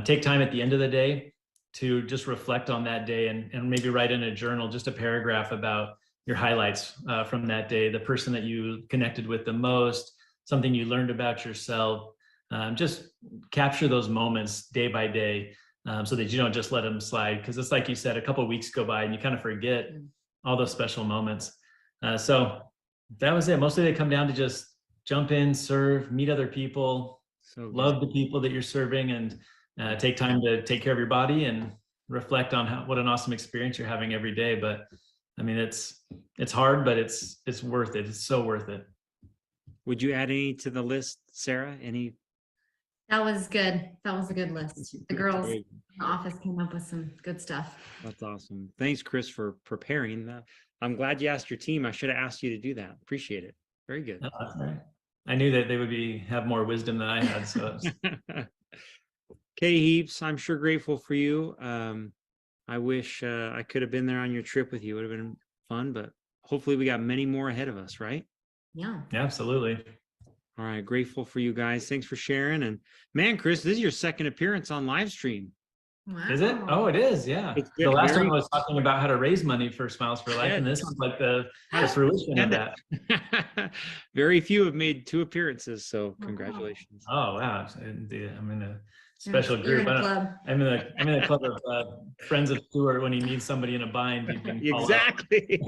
take time at the end of the day to just reflect on that day and maybe write in a journal, just a paragraph about your highlights from that day, the person that you connected with the most, something you learned about yourself. Just capture those moments day by day so that you don't just let them slide. Because it's like you said, a couple of weeks go by and you kind of forget all those special moments. So that was it. Mostly they come down to just jump in, serve, meet other people, love the people that you're serving, and take time to take care of your body and reflect on what an awesome experience you're having every day. But I mean, it's hard, but it's worth it. It's so worth it. Would you add any to the list, Sarah? Any? That was good. That was a good list. The girls Great. in the office came up with some good stuff. That's awesome. Thanks, Chris, for preparing that. I'm glad you asked your team. I should have asked you to do that. Appreciate it. Very good. No, that's all right. I knew that they would have more wisdom than I had. So Katie Heaps, I'm sure grateful for you. I wish I could have been there on your trip with you. It would have been fun, but hopefully we got many more ahead of us, right? Yeah. Absolutely. All right. Grateful for you guys. Thanks for sharing. And man, Chris, this is your second appearance on live stream. Wow. Is it? Oh, it is. Yeah. It's The last very- one was talking about how to raise money for Smiles for Life, and this one's like the fruition of that. Very few have made 2 appearances, so congratulations. Oh wow! I'm in a special You're group. in a club. I'm in a club of friends of Stuart. When he needs somebody in a bind, he can call up. Exactly.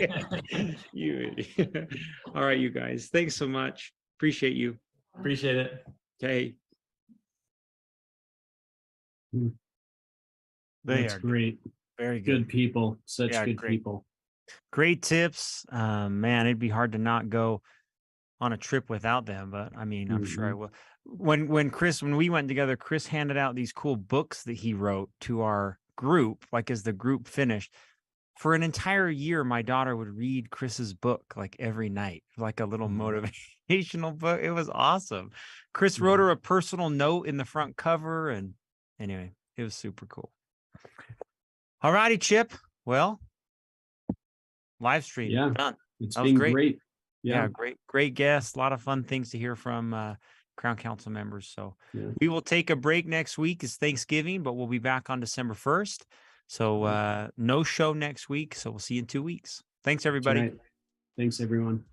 All right, you guys. Thanks so much. Appreciate you. Appreciate it. Okay. That's great. Very Good people, such Yeah, good great. people. Great tips. Man, it'd be hard to not go on a trip without them, but I mean, I'm sure I will. When we went together, Chris handed out these cool books that he wrote to our group, like as the group finished. For an entire year, my daughter would read Chris's book like every night, like a little motivational book. It was awesome. Chris wrote her a personal note in the front cover, and anyway, it was super cool. All righty, Chip. Well, live stream Yeah. done. It's That was been great. great. Yeah, great guests. A lot of fun things to hear from Crown Council members. So Yeah. we will take a break next week. It's Thanksgiving, but we'll be back on December 1st. So no show next week. So we'll see you in 2 weeks. Thanks, everybody. That's right. Thanks, everyone.